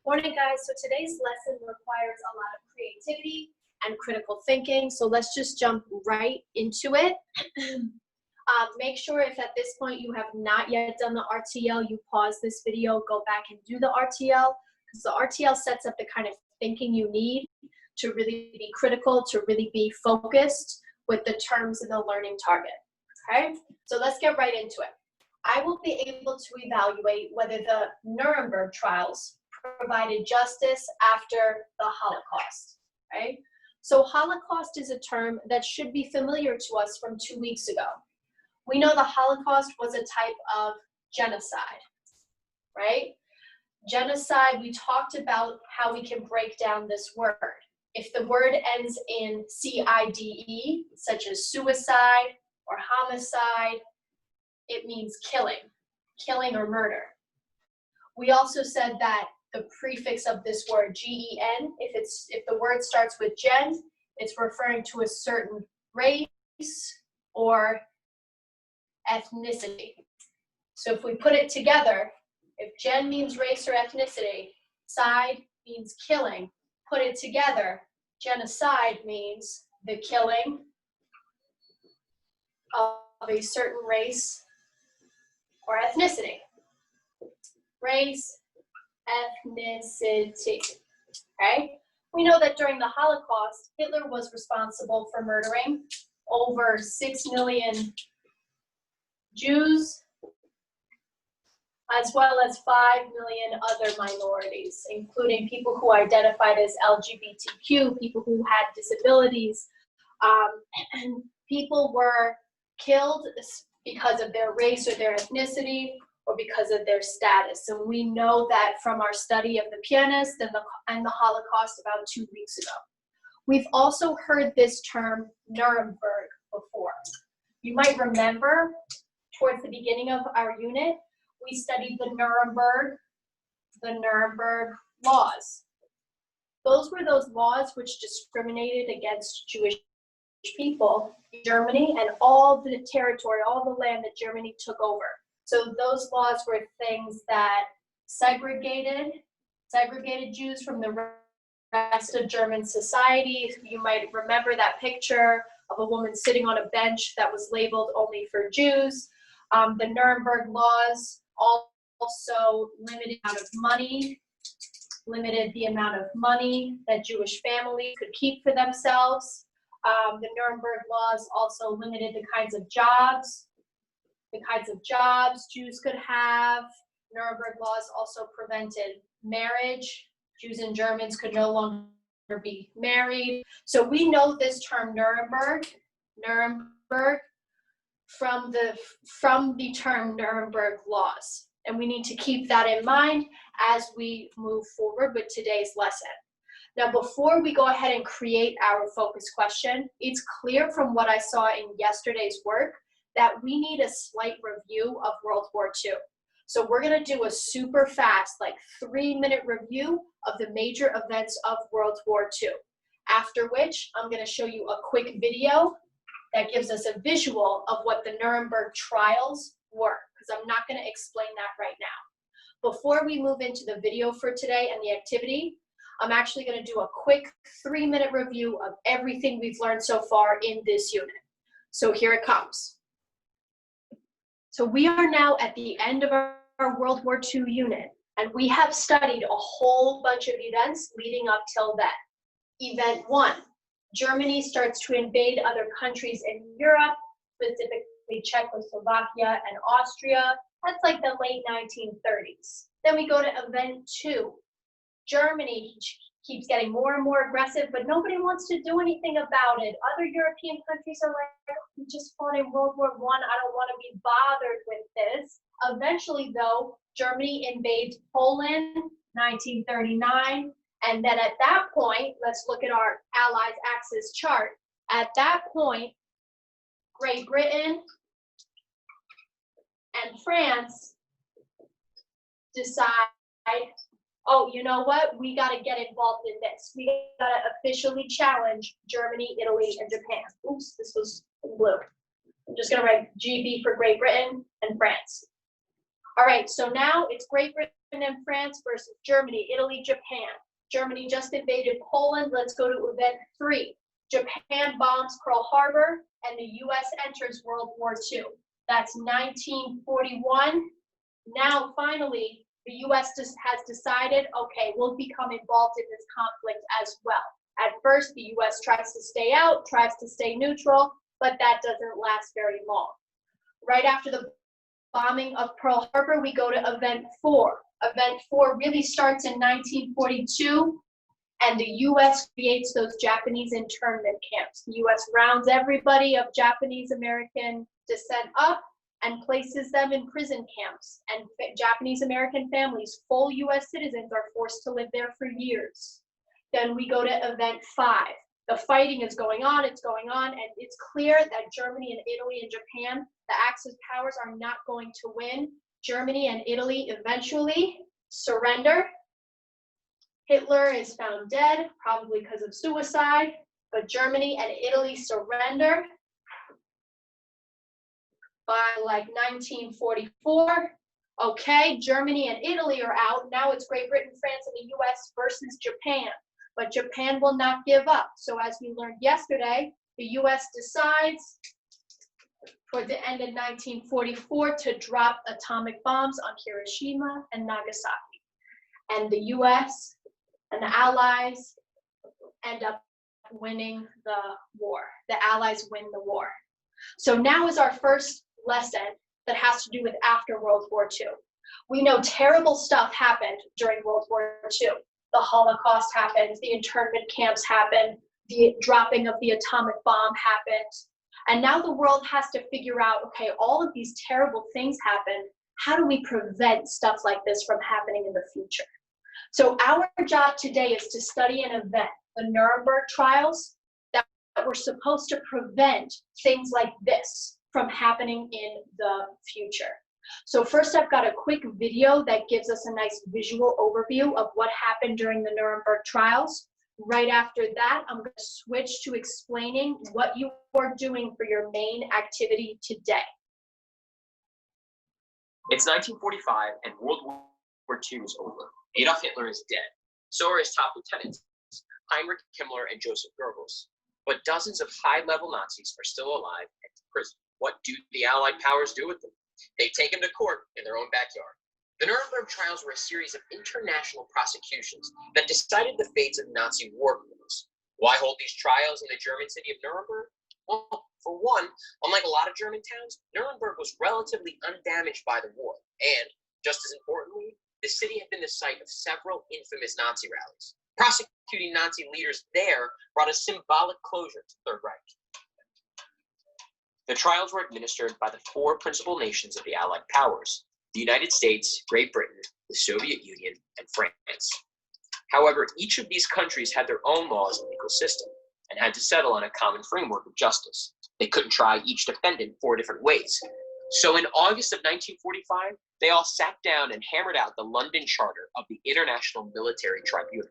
Morning, guys. So today's lesson requires a lot of creativity and critical thinking. So let's just jump right into it. Make sure if at this point you have not yet done the RTL, you pause this video, go back and do the RTL, because the RTL sets up the kind of thinking you need to really be critical, to really be focused with the terms in the learning target. Okay, so let's get right into it. I will be able to evaluate whether the Nuremberg trials provided justice after the Holocaust, right? So Holocaust is a term that should be familiar to us from 2 weeks ago. We know the Holocaust was a type of genocide, right? Genocide, we talked about how we can break down this word. If the word ends in C-I-D-E, such as suicide or homicide, it means killing or murder. We also said that the prefix of this word, G-E-N, if the word starts with gen, it's referring to a certain race or ethnicity. So if we put it together, if gen means race or ethnicity, side means killing, put it together, genocide means the killing of a certain race or ethnicity. Race, ethnicity, okay? We know that during the Holocaust, Hitler was responsible for murdering over 6 million Jews, as well as 5 million other minorities, including people who identified as LGBTQ, people who had disabilities. And people were killed because of their race or their ethnicity, or because of their status. And we know that from our study of the pianist and the Holocaust about 2 weeks ago. We've also heard this term Nuremberg before. You might remember towards the beginning of our unit, we studied the Nuremberg laws. Those were those laws which discriminated against Jewish people in Germany and all the territory, all the land that Germany took over. So those laws were things that segregated Jews from the rest of German society. You might remember that picture of a woman sitting on a bench that was labeled only for Jews. The Nuremberg laws also limited the amount of money that Jewish families could keep for themselves. The Nuremberg laws also limited the kinds of jobs Jews could have. Nuremberg laws also prevented marriage. Jews and Germans could no longer be married. So we know this term Nuremberg from the term Nuremberg laws. And we need to keep that in mind as we move forward with today's lesson. Now, before we go ahead and create our focus question, it's clear from what I saw in yesterday's work that we need a slight review of World War II. So we're gonna do a super fast, like 3-minute review of the major events of World War II. After which, I'm gonna show you a quick video that gives us a visual of what the Nuremberg trials were, because I'm not gonna explain that right now. Before we move into the video for today and the activity, I'm actually gonna do a quick 3-minute review of everything we've learned so far in this unit. So here it comes. So we are now at the end of our World War II unit, and we have studied a whole bunch of events leading up till then. Event 1, Germany starts to invade other countries in Europe, specifically Czechoslovakia and Austria. That's like the late 1930s. Then we go to event 2. Germany keeps getting more and more aggressive, but nobody wants to do anything about it. Other European countries are like, we just fought in World War I, I don't want to be bothered with this. Eventually, though, Germany invades Poland, 1939, and then at that point, let's look at our Allies axis chart. At that point, Great Britain and France decide, oh, you know what? We got to get involved in this. We got to officially challenge Germany, Italy, and Japan. Oops, this was blue. I'm just going to write GB for Great Britain and France. All right, so now it's Great Britain and France versus Germany, Italy, Japan. Germany just invaded Poland. Let's go to event 3. Japan bombs Pearl Harbor and the US enters World War II. That's 1941. Now, finally, the US has decided, okay, we'll become involved in this conflict as well. At first, the US tries to stay out, tries to stay neutral, but that doesn't last very long. Right after the bombing of Pearl Harbor, we go to event 4. Event 4 really starts in 1942, and the US creates those Japanese internment camps. The US rounds everybody of Japanese American descent up and places them in prison camps. And Japanese American families, full US citizens, are forced to live there for years. Then we go to event 5. The fighting is going on, and it's clear that Germany and Italy and Japan, the Axis powers, are not going to win. Germany and Italy eventually surrender. Hitler is found dead, probably because of suicide, but Germany and Italy surrender by like 1944. Okay, Germany and Italy are out. Now it's Great Britain, France, and the US versus Japan. But Japan will not give up. So as we learned yesterday, the US decides toward the end of 1944 to drop atomic bombs on Hiroshima and Nagasaki. And the US and the Allies end up winning the war. The Allies win the war. So now is our first lesson that has to do with after World War II. We know terrible stuff happened during World War II. The Holocaust happened, the internment camps happened, the dropping of the atomic bomb happened. And now the world has to figure out, okay, all of these terrible things happened. How do we prevent stuff like this from happening in the future? So our job today is to study an event, the Nuremberg trials, that were supposed to prevent things like this from happening in the future. So first, I've got a quick video that gives us a nice visual overview of what happened during the Nuremberg trials. Right after that, I'm going to switch to explaining what you are doing for your main activity today. It's 1945 and World War II is over. Adolf Hitler is dead. So are his top lieutenants, Heinrich Himmler and Joseph Goebbels. But dozens of high-level Nazis are still alive and in prison. What do the Allied powers do with them? They take them to court in their own backyard. The Nuremberg trials were a series of international prosecutions that decided the fates of Nazi war criminals. Why hold these trials in the German city of Nuremberg? Well, for one, unlike a lot of German towns, Nuremberg was relatively undamaged by the war. And, just as importantly, the city had been the site of several infamous Nazi rallies. Prosecuting Nazi leaders there brought a symbolic closure to the Third Reich. The trials were administered by the 4 principal nations of the Allied powers: the United States, Great Britain, the Soviet Union, and France. However, each of these countries had their own laws and legal system, and had to settle on a common framework of justice. They couldn't try each defendant 4 different ways. So in August of 1945, they all sat down and hammered out the London Charter of the International Military Tribunal.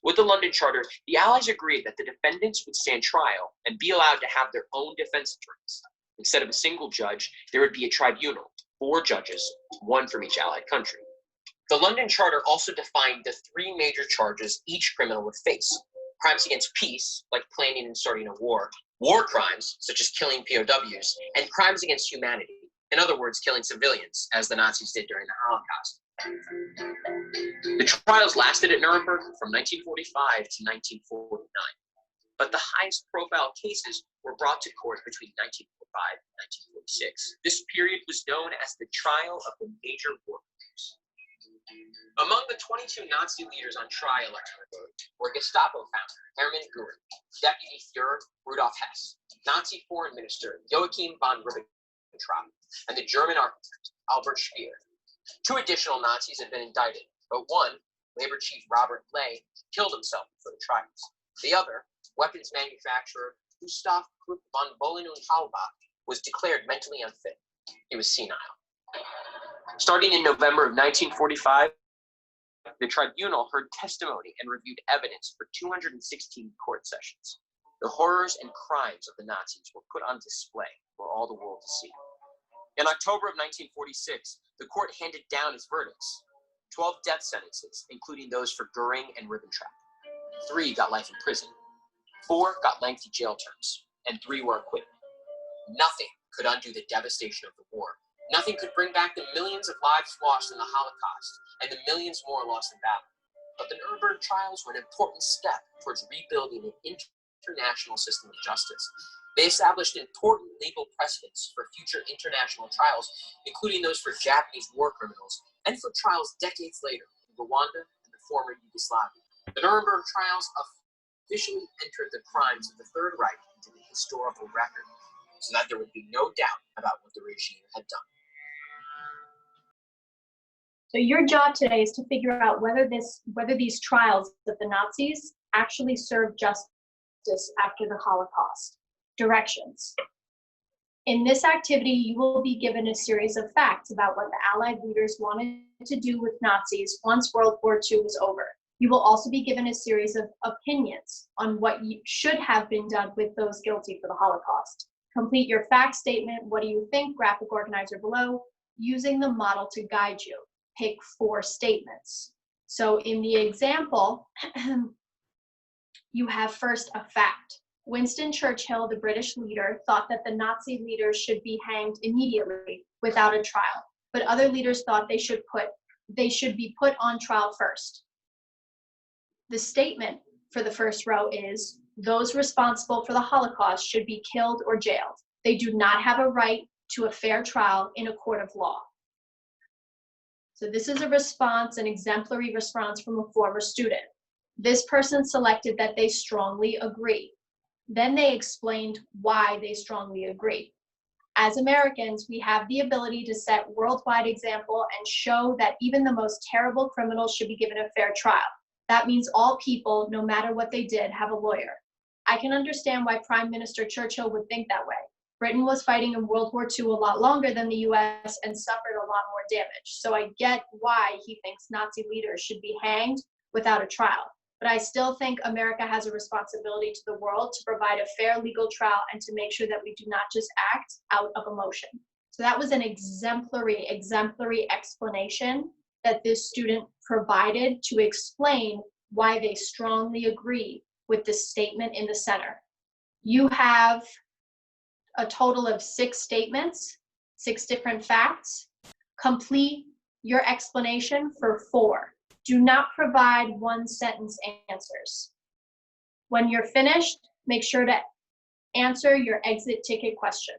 With the London Charter, the Allies agreed that the defendants would stand trial and be allowed to have their own defense attorneys. Instead of a single judge, there would be a tribunal, 4 judges, 1 from each Allied country. The London Charter also defined the 3 major charges each criminal would face: crimes against peace, like planning and starting a war crimes, such as killing POWs, and crimes against humanity, in other words, killing civilians, as the Nazis did during the Holocaust. The trials lasted at Nuremberg from 1945 to 1949, but the highest profile cases were brought to court between 1945 and 1946. This period was known as the trial of the major war crimes. Among the 22 Nazi leaders on trial at Nuremberg were Gestapo founder Hermann Göring, Deputy Führer Rudolf Hess, Nazi Foreign Minister Joachim von Ribbentrop, and the German architect Albert Speer. 2 additional Nazis had been indicted, but one, Labor Chief Robert Ley, killed himself before the trials. The other, weapons manufacturer Gustav Krupp von Bohlen und Halbach, was declared mentally unfit. He was senile. Starting in November of 1945, the tribunal heard testimony and reviewed evidence for 216 court sessions. The horrors and crimes of the Nazis were put on display for all the world to see. In October of 1946, the court handed down its verdicts. 12 death sentences, including those for Goering and Ribbentrop. 3 got life in prison. 4 got lengthy jail terms, and 3 were acquitted. Nothing could undo the devastation of the war. Nothing could bring back the millions of lives lost in the Holocaust and the millions more lost in battle. But the Nuremberg trials were an important step towards rebuilding an international system of justice. They established important legal precedents for future international trials, including those for Japanese war criminals and for trials decades later in Rwanda and the former Yugoslavia. The Nuremberg trials officially entered the crimes of the Third Reich into the historical record, so that there would be no doubt about what the regime had done. So your job today is to figure out whether these trials of the Nazis actually served justice after the Holocaust. Directions. In this activity, you will be given a series of facts about what the Allied leaders wanted to do with Nazis once World War II was over. You will also be given a series of opinions on what should have been done with those guilty for the Holocaust. Complete your fact statement, what do you think, graphic organizer below, using the model to guide you. Pick 4 statements. So in the example, you have first a fact. Winston Churchill, the British leader, thought that the Nazi leaders should be hanged immediately without a trial, but other leaders thought they should be put on trial first. The statement for the first row is, those responsible for the Holocaust should be killed or jailed. They do not have a right to a fair trial in a court of law. So this is a response, an exemplary response from a former student. This person selected that they strongly agree. Then they explained why they strongly agree. As Americans, we have the ability to set worldwide example and show that even the most terrible criminals should be given a fair trial. That means all people, no matter what they did, have a lawyer. I can understand why Prime Minister Churchill would think that way. Britain was fighting in World War II a lot longer than the US and suffered a lot more damage. So I get why he thinks Nazi leaders should be hanged without a trial. But I still think America has a responsibility to the world to provide a fair legal trial and to make sure that we do not just act out of emotion. So that was an exemplary explanation that this student provided to explain why they strongly agree with the statement in the center. You have a total of 6 statements, 6 different facts. Complete your explanation for 4. Do not provide 1-sentence answers. When you're finished, make sure to answer your exit ticket question.